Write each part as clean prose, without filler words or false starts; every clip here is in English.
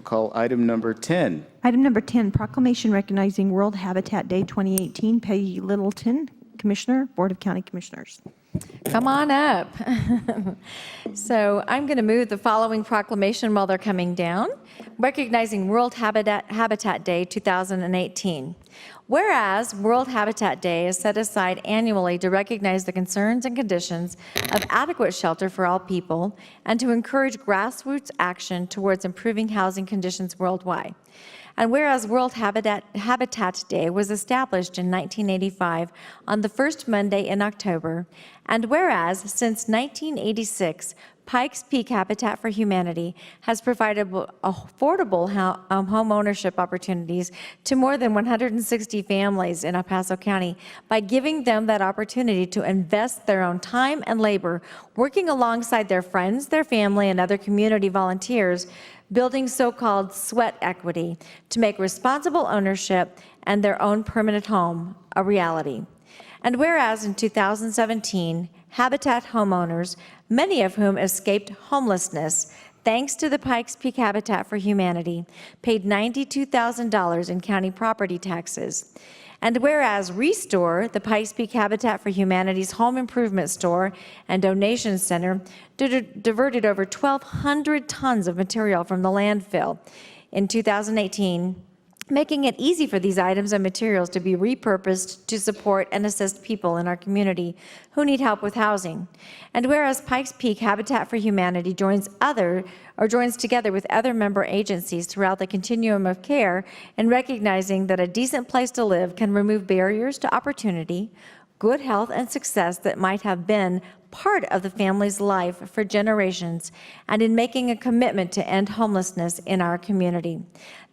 call item number 10. Item number 10, proclamation recognizing World Habitat Day 2018. Peggy Littleton, Commissioner, Board of County Commissioners. Come on up. So I'm going to move the following proclamation while they're coming down, recognizing World Habitat Day 2018. Whereas World Habitat Day is set aside annually to recognize the concerns and conditions of adequate shelter for all people and to encourage grassroots action towards improving housing conditions worldwide. And whereas World Habitat Day was established in 1985 on the first Monday in October, and whereas since 1986, Pikes Peak Habitat for Humanity has provided affordable home ownership opportunities to more than 160 families in El Paso County by giving them that opportunity to invest their own time and labor, working alongside their friends, their family, and other community volunteers, building so-called sweat equity to make responsible ownership and their own permanent home a reality. And whereas in 2017, Habitat homeowners, many of whom escaped homelessness thanks to the Pikes Peak Habitat for Humanity, paid $92,000 in county property taxes. And whereas Restore, the Pikes Peak Habitat for Humanity's home improvement store and donation center, diverted over 1,200 tons of material from the landfill in 2018, making it easy for these items and materials to be repurposed to support and assist people in our community who need help with housing. And whereas Pikes Peak Habitat for Humanity joins together with other member agencies throughout the continuum of care in recognizing that a decent place to live can remove barriers to opportunity, good health, and success that might have been part of the family's life for generations, and in making a commitment to end homelessness in our community.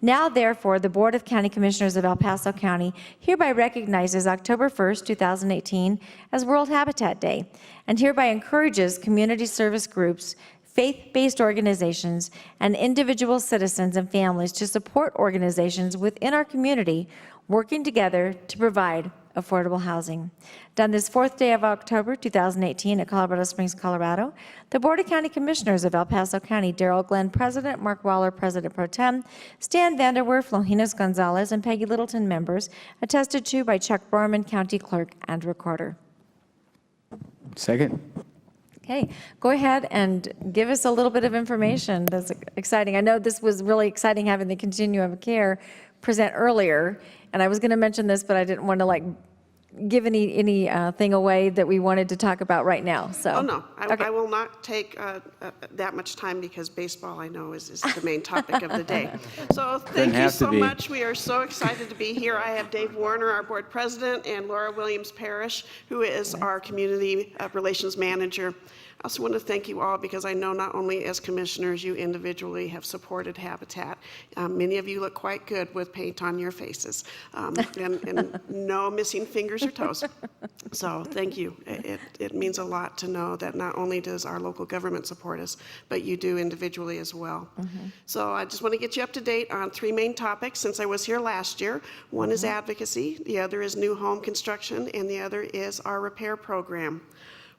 Now, therefore, the Board of County Commissioners of El Paso County hereby recognizes October 1st, 2018 as World Habitat Day, and hereby encourages community service groups, faith-based organizations, and individual citizens and families to support organizations within our community working together to provide affordable housing. Done this 4th day of October 2018 at Colorado Springs, Colorado, the Board of County Commissioners of El Paso County, Darrell Glenn, President, Mark Waller, President Pro Tem, Stan Vanderwerf, Lojinas Gonzalez, and Peggy Littleton, members, attested to by Chuck Borman, County Clerk and Recorder. Second. Okay, go ahead and give us a little bit of information that's exciting. I know this was really exciting having the continuum of care present earlier, and I was going to mention this, but I didn't want to give anything away that we wanted to talk about right now. So. Oh no, Okay. I will not take that much time because baseball, I know, is the main topic of the day. So thank you so much. We are so excited to be here. I have Dave Warner, our board president, and Laura Williams Parrish, who is our community relations manager. I also want to thank you all because I know not only as commissioners, you individually have supported Habitat. Many of you look quite good with paint on your faces and no missing fingers or toes. So thank you. It means a lot to know that not only does our local government support us, but you do individually as well. Mm-hmm. So I just want to get you up to date on 3 main topics since I was here last year. One is advocacy, the other is new home construction, and the other is our repair program.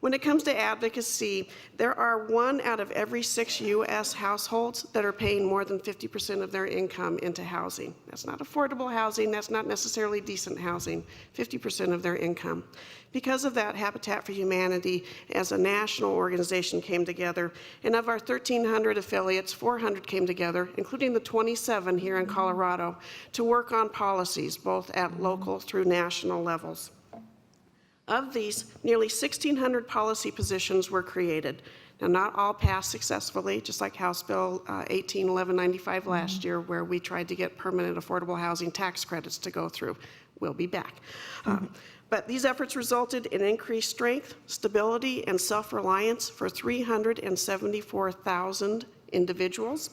When it comes to advocacy, there are 1 out of every 6 U.S. households that are paying more than 50% of their income into housing. That's not affordable housing, that's not necessarily decent housing, 50% of their income. Because of that, Habitat for Humanity as a national organization came together, and of our 1,300 affiliates, 400 came together, including the 27 here in Colorado, to work on policies, both at local through national levels. Of these, nearly 1,600 policy positions were created. Now, not all passed successfully, just like House Bill 181195 last year, where we tried to get permanent affordable housing tax credits to go through. We'll be back. But these efforts resulted in increased strength, stability, and self-reliance for 374,000 individuals.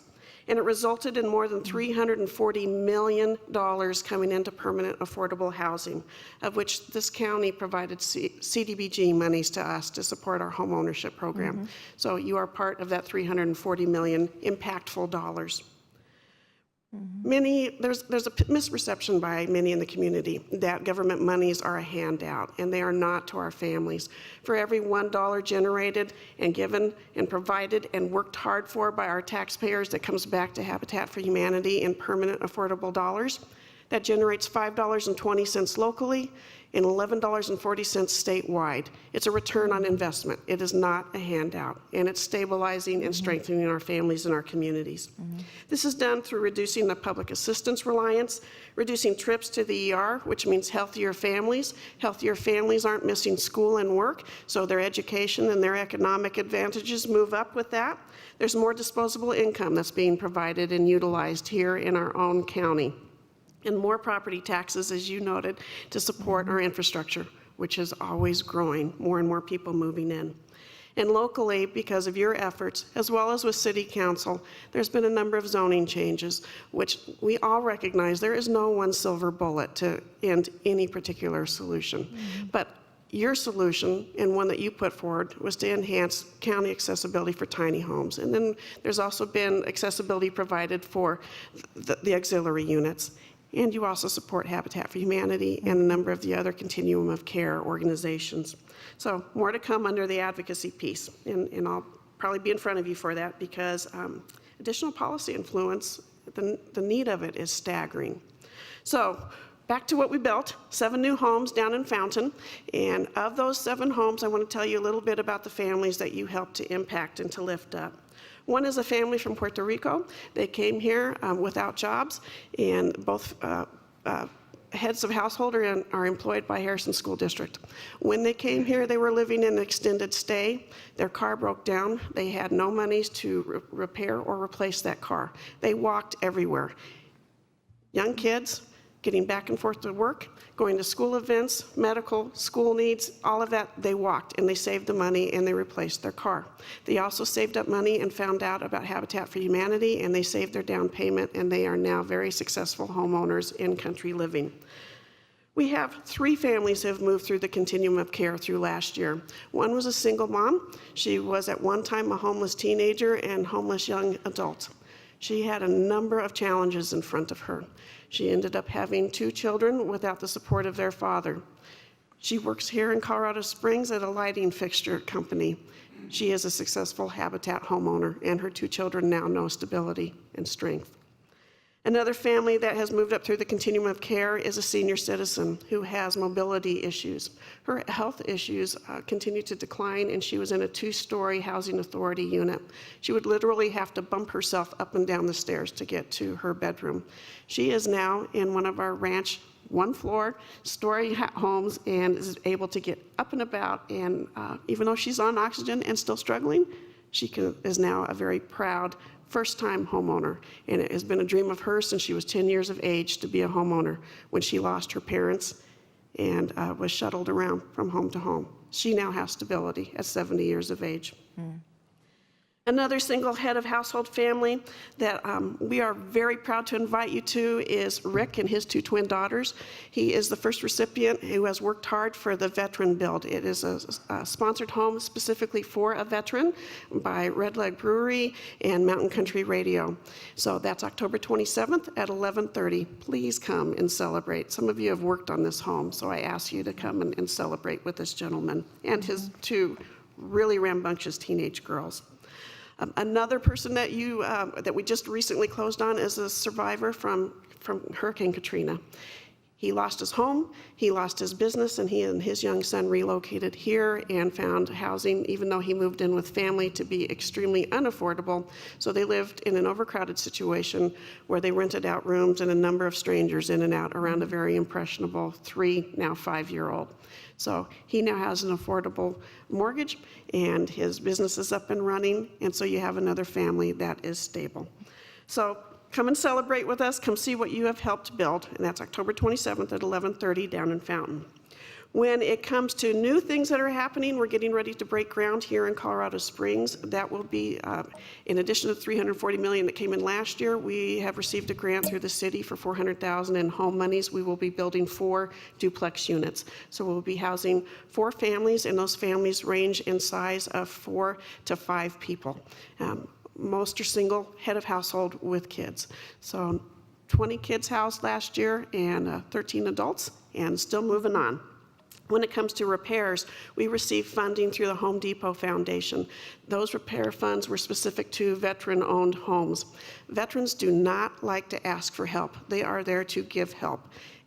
And it resulted in more than $340 million coming into permanent affordable housing, of which this county provided CDBG monies to us to support our home ownership program. Mm-hmm. So you are part of that $340 million impactful dollars. There's a misperception by many in the community that government monies are a handout, and they are not to our families. For every $1 generated and given and provided and worked hard for by our taxpayers that comes back to Habitat for Humanity in permanent affordable dollars, that generates $5.20 locally and $11.40 statewide. It's a return on investment. It is not a handout, and it's stabilizing and strengthening our families and our communities. This is done through reducing the public assistance reliance, reducing trips to the ER, which means healthier families. Healthier families aren't missing school and work, so their education and their economic advantages move up with that. There's more disposable income that's being provided and utilized here in our own county, and more property taxes, as you noted, to support our infrastructure, which is always growing, more and more people moving in. And locally, because of your efforts, as well as with City Council, there's been a number of zoning changes, which we all recognize there is no one silver bullet to end any particular solution. But your solution, and one that you put forward, was to enhance county accessibility for tiny homes. And then there's also been accessibility provided for the auxiliary units. And you also support Habitat for Humanity and a number of the other continuum of care organizations. So more to come under the advocacy piece, and I'll probably be in front of you for that because additional policy influence, the need of it is staggering. So back to what we built, 7 new homes down in Fountain, and of those 7 homes, I want to tell you a little bit about the families that you helped to impact and to lift up. One is a family from Puerto Rico. They came here without jobs, and both heads of household are employed by Harrison School District. When they came here, they were living in an extended stay. Their car broke down. They had no monies to repair or replace that car. They walked everywhere. Young kids getting back and forth to work, going to school events, medical, school needs, all of that, they walked, and they saved the money and they replaced their car. They also saved up money and found out about Habitat for Humanity, and they saved their down payment, and they are now very successful homeowners in country living. We have 3 families who have moved through the continuum of care through last year. One was a single mom. She was at one time a homeless teenager and homeless young adult. She had a number of challenges in front of her. She ended up having 2 children without the support of their father. She works here in Colorado Springs at a lighting fixture company. She is a successful Habitat homeowner, and her 2 children now know stability and strength. Another family that has moved up through the continuum of care is a senior citizen who has mobility issues. Her health issues continue to decline, and she was in a 2-story housing authority unit. She would literally have to bump herself up and down the stairs to get to her bedroom. She is now in one of our ranch 1-floor story homes and is able to get up and about, and even though she's on oxygen and still struggling, she is now a very proud first-time homeowner, and it has been a dream of hers since she was 10 years of age to be a homeowner when she lost her parents and was shuttled around from home to home. She now has stability at 70 years of age. Another single head of household family that we are very proud to invite you to is Rick and his 2 twin daughters. He is the first recipient who has worked hard for the Veteran Build. It is a sponsored home specifically for a veteran by Red Leg Brewery and Mountain Country Radio. So that's October 27th at 11:30. Please come and celebrate. Some of you have worked on this home, so I ask you to come and celebrate with this gentleman and his 2 really rambunctious teenage girls. Another person that we just recently closed on is a survivor from Hurricane Katrina. He lost his home, he lost his business, and he and his young son relocated here and found housing, even though he moved in with family, to be extremely unaffordable. So they lived in an overcrowded situation where they rented out rooms and a number of strangers in and out around a very impressionable 3, now 5-year-old. So he now has an affordable mortgage, and his business is up and running, and so you have another family that is stable. So come and celebrate with us. Come see what you have helped build, and that's October 27th at 11:30 down in Fountain. When it comes to new things that are happening, we're getting ready to break ground here in Colorado Springs. That will be, in addition to the $340 million that came in last year, we have received a grant through the city for $400,000 in home monies. We will be building 4 duplex units. So we'll be housing 4 families, and those families range in size of 4 to 5 people. Most are single, head of household with kids. So 20 kids housed last year and 13 adults, and still moving on. When it comes to repairs, we received funding through the Home Depot Foundation. Those repair funds were specific to veteran-owned homes. Veterans do not like to ask for help. They are there to give help.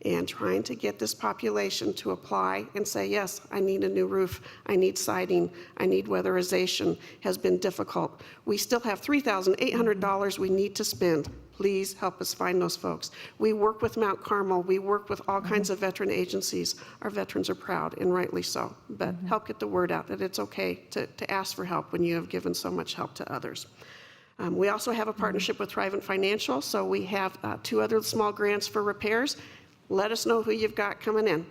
And trying to get this population to apply and say, yes, I need a new roof, I need siding, I need weatherization, has been difficult. We still have $3,800 we need to spend. Please help us find those folks. We work with Mount Carmel. We work with all kinds of veteran agencies. Our veterans are proud, and rightly so. But help get the word out that it's okay to ask for help when you have given so much help to others. We also have a partnership with Thrivent Financial, so we have 2 other small grants for repairs. Let us know who you've got coming in.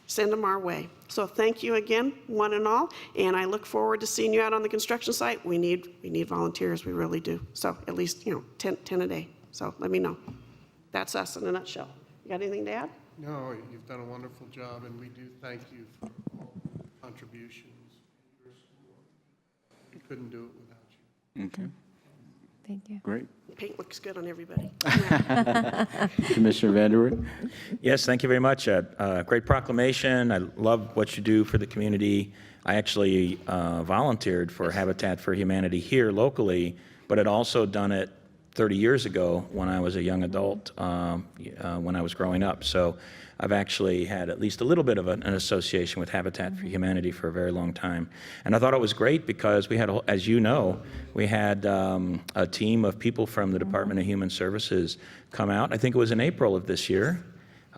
Send them our way. So thank you again, one and all, and I look forward to seeing you out on the construction site. We need volunteers, we really do. So at least 10 a day. So let me know. That's us in a nutshell. You got anything to add? No, you've done a wonderful job, and we do thank you for all the contributions. We couldn't do it without you. Okay, Thank you. great. Paint looks good on everybody. Commissioner Vanderwood? Yes, thank you very much. Great proclamation. I love what you do for the community. I actually volunteered for Habitat for Humanity here locally, but had also done it 30 years ago when I was a young adult, when I was growing up. So I've actually had at least a little bit of an association with Habitat for Humanity for a very long time. And I thought it was great because we had, as you know, we had a team of people from the Department of Human Services come out, I think it was in April of this year,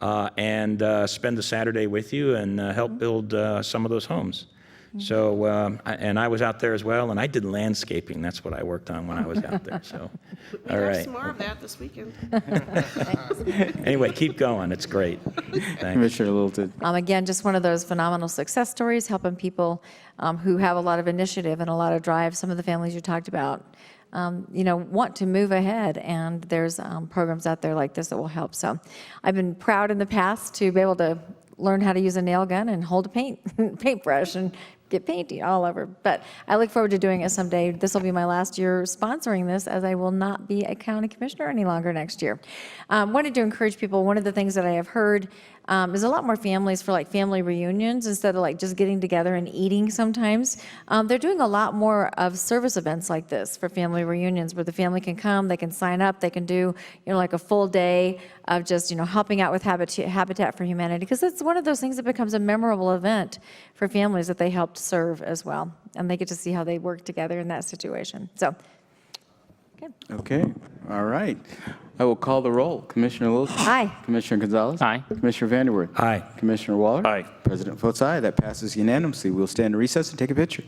and spend the Saturday with you and help build some of those homes. So, and I was out there as well, and I did landscaping. That's what I worked on when I was out there. So, We all have right. some more of that this weekend. Anyway, keep going. It's great. Thanks. Commissioner Littleton? Again, just one of those phenomenal success stories, helping people who have a lot of initiative and a lot of drive. Some of the families you talked about, want to move ahead, and there's programs out there like this that will help. So I've been proud in the past to be able to learn how to use a nail gun and hold a paintbrush and get painting all over. But I look forward to doing it someday. This will be my last year sponsoring this, as I will not be a county commissioner any longer next year. Wanted to encourage people. One of the things that I have heard is a lot more families for like family reunions instead of like just getting together and eating sometimes. They're doing a lot more of service events like this for family reunions where the family can come, they can sign up, they can do, like a full day of just, helping out with Habitat for Humanity, because it's one of those things that becomes a memorable event for families that they helped serve as well. And they get to see how they work together in that situation. So, Okay, all right. I will call the roll. Commissioner Littleton? Aye. Commissioner Gonzalez? Aye. Commissioner Vanderwood? Aye. Commissioner Waller? Aye. President votes aye. That passes unanimously. We'll stand in recess and take a picture.